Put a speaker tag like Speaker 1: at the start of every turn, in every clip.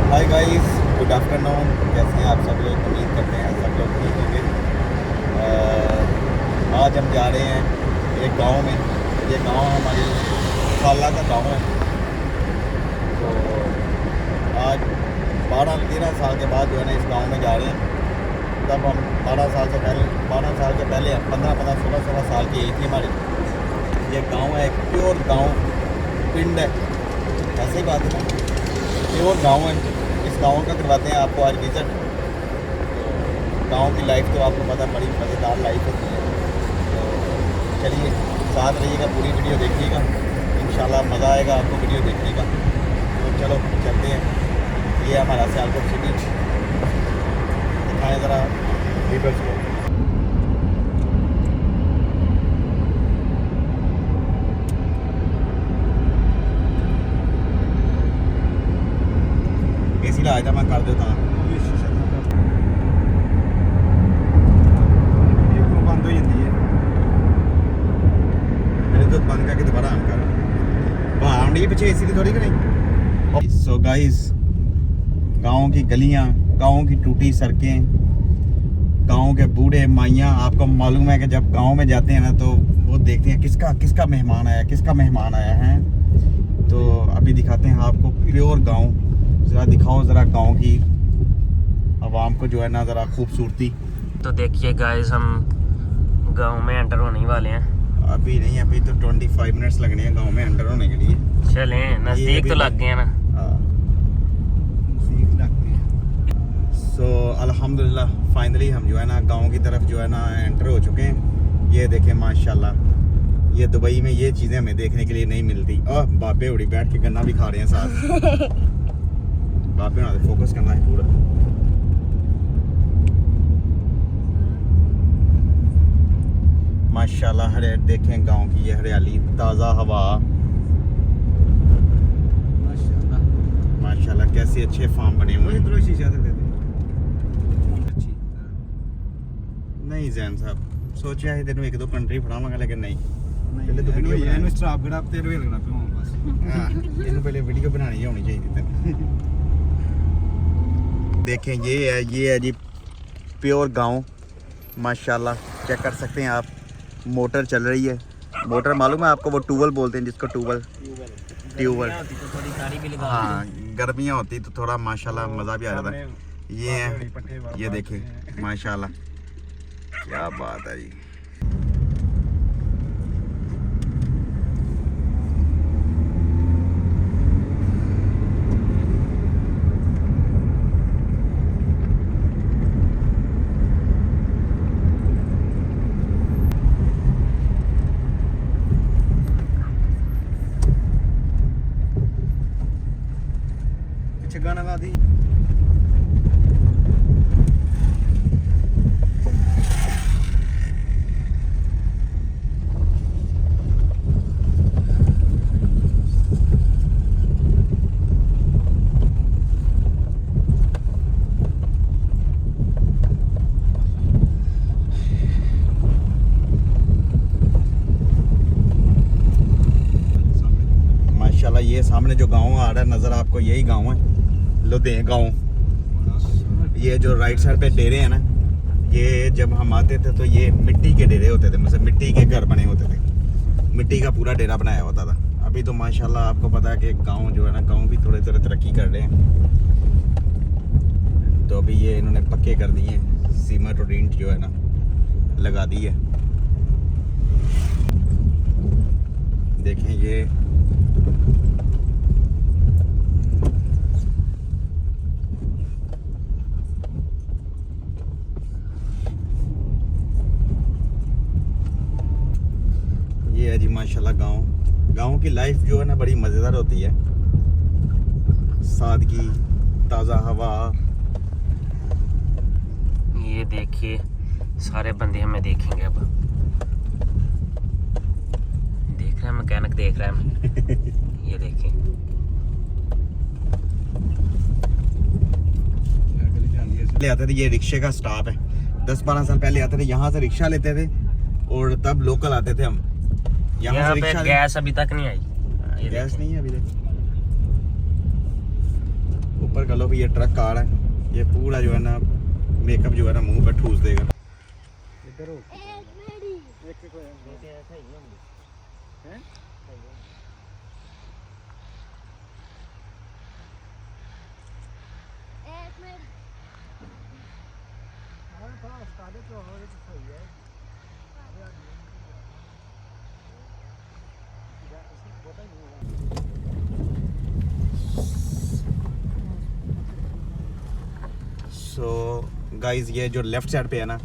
Speaker 1: Hi guys, good afternoon. कैसे हैं आप सब लोग? उम्मीद करते हैं सब लोग ठीक होंगे। आज हम जा रहे हैं एक गांव में। ये गांव हमारी खाला का गांव है। तो आज 12-13 साल के बाद जो है ना इस गांव में जा रहे हैं। तब हम 12 साल के पहले 15-15, 16-16 साल की एज थी हमारी। ये गांव है, एक प्योर गांव, पिंड है, ऐसे ही बात है ना, प्योर गांव है। इस गांव का करवाते हैं आपको आज विज़िट। गांव की लाइफ तो आपको पता, बड़ी मज़ेदार लाइफ होती है। तो चलिए साथ रहिएगा, पूरी वीडियो देखिएगा, इंशाल्लाह मज़ा आएगा आपको वीडियो देखने का। तो चलो चलते हैं। ये हमारा सियालकोट सिटी, दिखाएँ ज़रा व्यूअर्स को। एसी ला मैं कर देता बंद हो जाती है, मेरे तो बंद करके दोबारा ऑन कर। बाहर नहीं पीछे एसी की थोड़ी कि नहीं। सो गाइस, गांव की गलियां, गांव की टूटी सड़कें, गांव के बूढ़े माइयां। आपको मालूम है कि जब गांव में जाते हैं ना तो वो देखते हैं किसका मेहमान आया है। तो अभी दिखाते हैं आपको प्योर गांव। ज़रा दिखाओ ज़रा गांव की आवाम को जो है ना ज़रा खूबसूरती।
Speaker 2: तो देखिए गाइस, हम गांव में एंटर होने वाले हैं।
Speaker 1: अभी नहीं, अभी तो 25 मिनट्स लगने हैं गांव में एंटर होने के लिए।
Speaker 2: चलें, नज़दीक तो लग गए हैं ना।
Speaker 1: नज़दीक लग गए हैं। सो अल्हम्दुलिल्लाह फाइनली हम जो है ना गांव की तरफ जो है ना एंटर हो चुके हैं। ये देखें माशाल्लाह, ये दुबई में ये चीज़ें हमें देखने के लिए नहीं मिलती। बाबे उड़ी बैठ के गन्ना भी खा रहे हैं साथ। बाबे ना फोकस करना है पूरा। माशाल्लाह हरे देखें गांव की ये हरियाली, ताज़ा हवा। माशाल्लाह कैसे अच्छे फार्म बने हुए हैं। शीशा दे नहीं जैन साहब, सोचा है तेन एक दो कंट्री फड़ावांगा, लेकिन नहीं, पहले तो वीडियो स्टॉप करा तेरे लगना पे बस। इन्हें पहले वीडियो बनानी होनी चाहिए तेन। देखें ये है जी प्योर गांव। माशाल्लाह चेक कर सकते हैं आप, मोटर चल रही है। मोटर मालूम है आपको, वो ट्यूबवेल बोलते हैं जिसको, ट्यूबवेल। हाँ, गर्मियाँ होती तो थोड़ा माशाल्लाह मज़ा भी आ जाता है। ये है, ये देखें माशाल्लाह, क्या बात है जी। गाना गा दी। माशाल्लाह ये सामने जो गांव आ रहा है नजर आपको, यही गांव है लुधे गांव। ये जो राइट साइड पे डेरे हैं ना, ये जब हम आते थे तो ये मिट्टी के डेरे होते थे, मतलब मिट्टी के घर बने होते थे, मिट्टी का पूरा डेरा बनाया होता था। अभी तो माशाल्लाह आपको पता है कि गांव जो है ना, गांव भी थोड़े थोड़े तरक्की कर रहे हैं। तो अभी ये इन्होंने पक्के कर दिए, सीमेंट और ईंट जो है ना लगा दी है। देखें ये है जी माशाल्लाह गांव की लाइफ जो है ना बड़ी मज़ेदार होती है। सादगी, ताज़ा हवा।
Speaker 2: ये देखिए सारे बंदे हमें देखेंगे अब। देख रहे हैं, मैकेनिक देख रहा है। ये देखिए
Speaker 1: ले आते थे, ये रिक्शे का स्टॉप है। 10-12 साल पहले आते थे, यहाँ से रिक्शा लेते थे और तब लोकल आते थे हम।
Speaker 2: यहाँ पे गैस अभी तक नहीं आई।
Speaker 1: गैस नहीं है अभी तक। ऊपर कंसिडर कर लो कि ये ट्रक कार है, ये पूरा जो है ना मेकअप जो है ना मुंह पर ठूस देगा। इधर हो सो गाइस, ये जो लेफ्ट साइड पे है ना,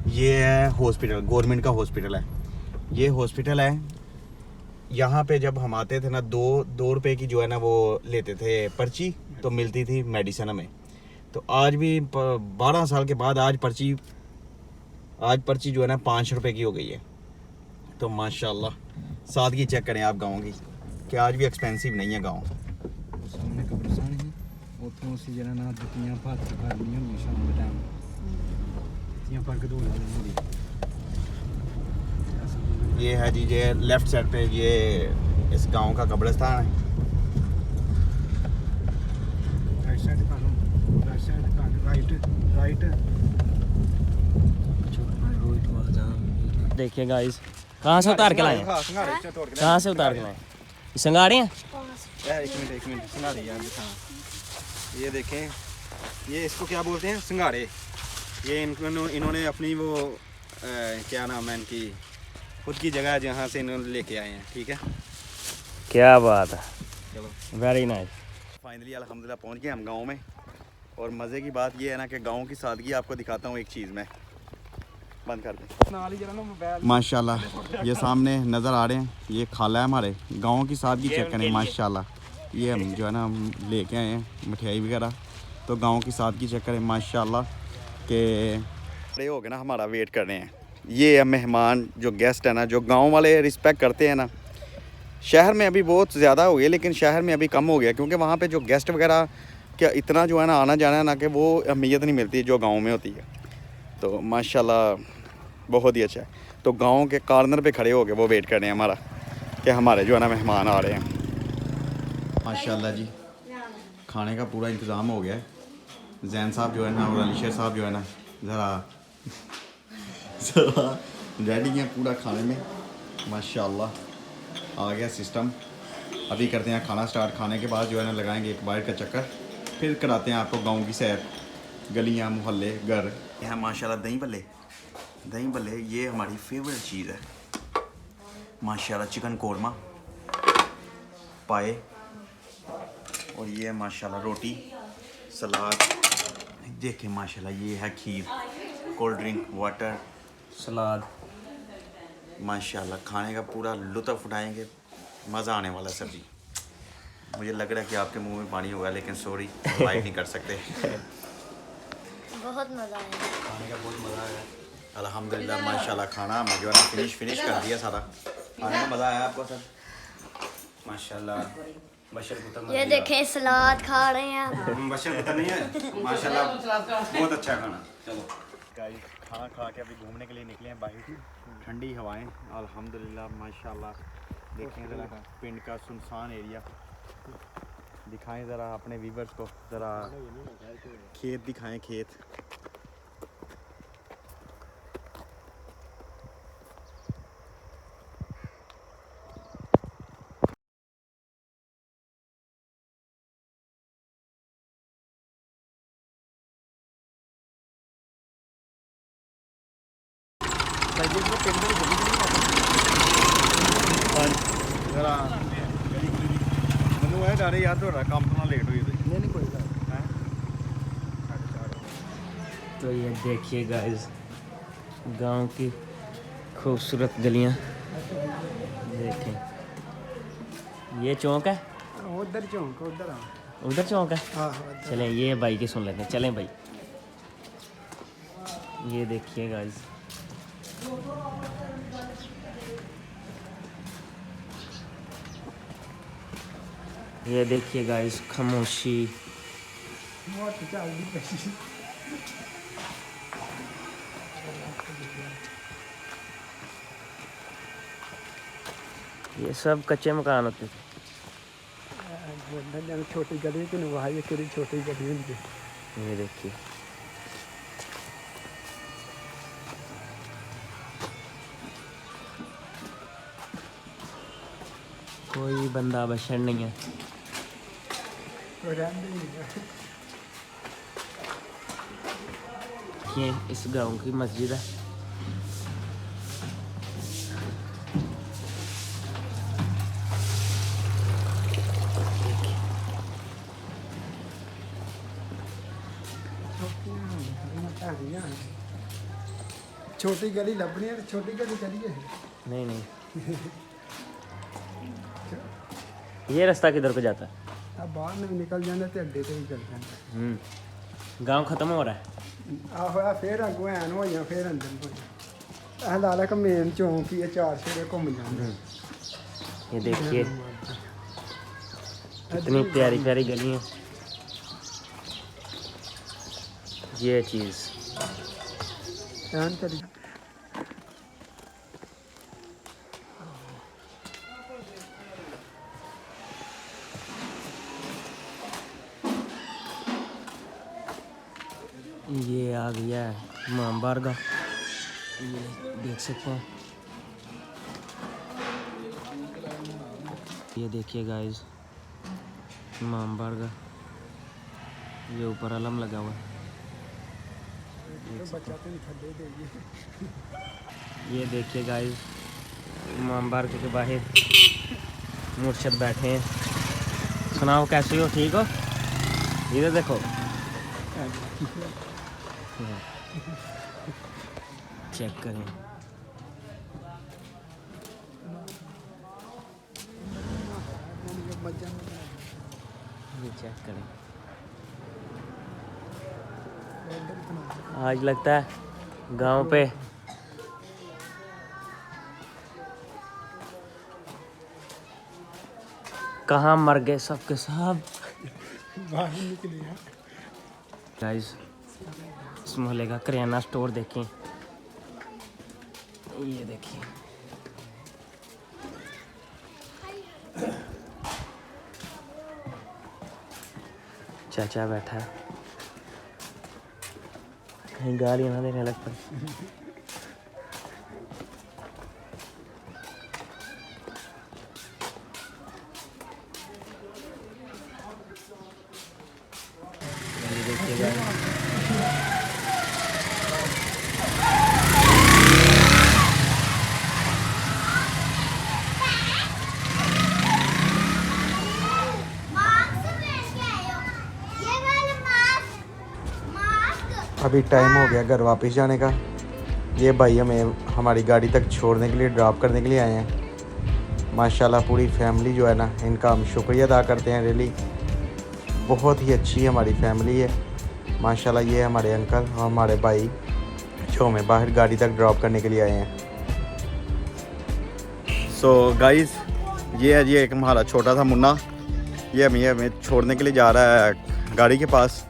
Speaker 1: ये है हॉस्पिटल, गवर्नमेंट का हॉस्पिटल है। ये हॉस्पिटल है, यहाँ पे जब हम आते थे ना, 2 रुपए की जो है ना वो लेते थे पर्ची, तो मिलती थी मेडिसिन हमें। तो आज भी 12 साल के बाद आज पर्ची जो है ना 5 रुपए की हो गई है। तो माशाल्लाह सादगी चेक करें आप गाँव की, कि आज भी एक्सपेंसिव नहीं है गाँव।
Speaker 3: सामने कब्रिस्तान है, उतों ਅਸੀਂ ਜਿਹੜਾ ਨਾ ਦੁੱਤੀਆਂ ਭਾਤ ਕਰਨੀ ਹੁੰਦੀ ਸ਼ਾਮ ਦੇ ਟਾਈਮ, ਦੁੱਤੀਆਂ ਪਾ ਕੇ ਧੋ ਲੈਣੀ ਹੁੰਦੀ।
Speaker 1: ये है जी, ये लेफ्ट साइड पे ये इस गांव का कब्रिस्तान है।
Speaker 3: ਰਾਈਟ ਸਾਈਡ ਕਰ ਲਓ, ਰਾਈਟ ਸਾਈਡ ਕਰ ਰਾਈਟ
Speaker 2: देखिए गाइस, कहाँ से उतार के लाए हैं? कहाँ से उतार के लाए हैं? ये संगाड़े हैं?
Speaker 1: एक मिनट सिंगाड़े यार दिखा। ये देखें, ये इसको क्या बोलते हैं, सिंगाड़े। ये इन्होंने अपनी वो क्या नाम है इनकी, खुद की जगह जहाँ से इन्होंने लेके आए हैं। ठीक है,
Speaker 2: क्या बात है,
Speaker 1: चलो
Speaker 2: वेरी नाइस।
Speaker 1: फाइनली अल्हम्दुलिल्लाह पहुँच गए हम गाँव में। और मज़े की बात ये है ना कि गाँव की सादगी आपको दिखाता हूँ एक चीज़ में। बंद कर दें। माशाल्लाह ये सामने नज़र आ रहे हैं, ये खाला है हमारे। गाँव की सादगी चेक करें माशाल्लाह। ये हम जो है ना हम लेके आए हैं मिठाई वगैरह, तो गाँव की सादगी चेक करें माशाल्लाह। के खड़े हो गए ना, हमारा वेट कर रहे हैं। ये है मेहमान, जो गेस्ट है ना, जो गाँव वाले रिस्पेक्ट करते हैं ना। शहर में अभी बहुत ज़्यादा हो गया, लेकिन शहर में अभी कम हो गया, क्योंकि वहाँ पे जो गेस्ट वगैरह क्या इतना जो है ना आना जाना है ना, कि वो अहमियत नहीं मिलती जो गाँव में होती है। तो माशाल्लाह बहुत ही अच्छा है। तो गांव के कॉर्नर पे खड़े हो गए वो वेट कर रहे हैं हमारा, कि हमारे जो है ना मेहमान आ रहे हैं। माशाल्लाह जी, खाने का पूरा इंतज़ाम हो गया है। जैन साहब जो है ना और अलीशर साहब जो है ना ज़रा रेडी हैं पूरा खाने में। माशाल्लाह आ गया सिस्टम। अभी करते हैं खाना स्टार्ट। खाने के बाद जो है ना लगाएंगे एक बाहर का चक्कर, फिर कराते हैं आपको गाँव की सैर, गलियाँ मोहल्ले घर। यहाँ माशाल्लाह दही भल्ले ये हमारी फेवरेट चीज़ है माशाल्लाह। चिकन कोरमा पाए, और ये है माशाल्लाह रोटी, सलाद। देखें माशाल्लाह, ये है खीर, कोल्ड ड्रिंक, वाटर,
Speaker 2: सलाद।
Speaker 1: माशाल्लाह खाने का पूरा लुत्फ़ उठाएंगे। मज़ा आने वाला है सर जी। मुझे लग रहा है कि आपके मुंह में पानी होगा, लेकिन सॉरी लाइव नहीं कर सकते।
Speaker 4: बहुत मज़ा आया,
Speaker 1: खाने का बहुत मज़ा आया अल्हम्दुलिल्लाह। माशाल्लाह खाना जो है ना फिनिश कर दिया सारा। खाने में मज़ा आया आपको सर? माशाल्लाह। बशर पुत्र
Speaker 4: ये देखें सलाद खा रहे हैं।
Speaker 1: बशर पुत्र नहीं है माशाल्लाह, बहुत अच्छा खाना। चलो गाइस, खाना खा के अभी घूमने के लिए निकले हैं बाहर। ठंडी हवाएं अल्हम्दुलिल्लाह माशाल्लाह। देखें ज़रा पिंड का सुनसान एरिया, दिखाएं ज़रा अपने व्यूवर्स को, ज़रा खेत दिखाएं, खेत। जरा मैं डर यार थोड़ा काम तो ना लेट हुई थी।
Speaker 3: नहीं कोई बात
Speaker 1: हैं?
Speaker 2: तो ये देखिए गाइस, गांव की खूबसूरत गलियां देखें। ये चौक है,
Speaker 3: उधर चौंक उधर
Speaker 2: उधर चौक है।
Speaker 3: हाँ
Speaker 2: चलें ये भाई की सुन लेते हैं, चलें भाई। ये देखिए गाइस, ये देखिए गाइस, खामोशी। ये सब कच्चे मकान होते थे।
Speaker 3: जन छोटी गली तो वहाँ ये केड़ी छोटी गली होंगी।
Speaker 2: ये देखिए कोई बंदा बशर नहीं है। ये इस गांव की मस्जिद है।
Speaker 3: छोटी गली लभनी है, छोटी गली चलिए।
Speaker 2: नहीं नहीं ये रास्ता किधर को जाता है?
Speaker 3: अब बाहर में निकल जाना तो अड्डे से निकल जाना।
Speaker 2: गांव खत्म हो रहा है।
Speaker 3: आहो फिर अगों ऐन हो जाए फिर अंदर हो लाला का मेन चौंक ही है, 4 शेरे घूम जाते।
Speaker 2: ये देखिए कितनी प्यारी प्यारी गली है। ये चीज़
Speaker 3: ध्यान करिए।
Speaker 2: ये आ गया है इमाम बारगाह, ये देख सकते हैं। ये देखिए गाइस इमाम बारगाह, ये ऊपर अलम लगा हुआ है। ये देखिए गाइस इमाम बारगाह के बाहर मुर्शद बैठे हैं। सुनाओ कैसे हो, ठीक हो? इधर देखो चेक करें। ये चेक करें। आज लगता है गांव पे कहाँ मर गए सबके सब। गाइस इस मोहल्ले का करियाना स्टोर देखें, ये देखिए चाचा बैठा है, कहीं गालियाँ ना देने लग पड़े। ये देखिएगा
Speaker 1: अभी टाइम हो गया घर वापस जाने का। ये भाई हमें हमारी गाड़ी तक छोड़ने के लिए, ड्रॉप करने के लिए आए हैं। माशाल्लाह पूरी फैमिली जो है ना, इनका हम शुक्रिया अदा करते हैं। रियली बहुत ही अच्छी हमारी फैमिली है माशाल्लाह। ये हमारे अंकल और हमारे भाई जो हमें बाहर गाड़ी तक ड्रॉप करने के लिए आए हैं। सो गाइस ये है जी एक हमारा छोटा सा मुन्ना, ये हमें छोड़ने के लिए जा रहा है गाड़ी के पास।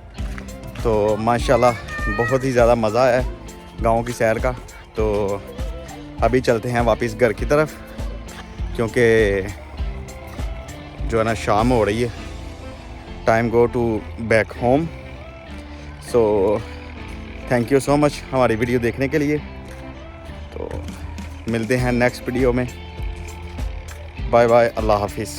Speaker 1: तो माशाल्लाह बहुत ही ज़्यादा मज़ा है गाँव की सैर का। तो अभी चलते हैं वापस घर की तरफ, क्योंकि जो है ना शाम हो रही है। Time go to back home. So thank you so much हमारी वीडियो देखने के लिए। तो मिलते हैं नेक्स्ट वीडियो में। बाय बाय, अल्लाह हाफिज़।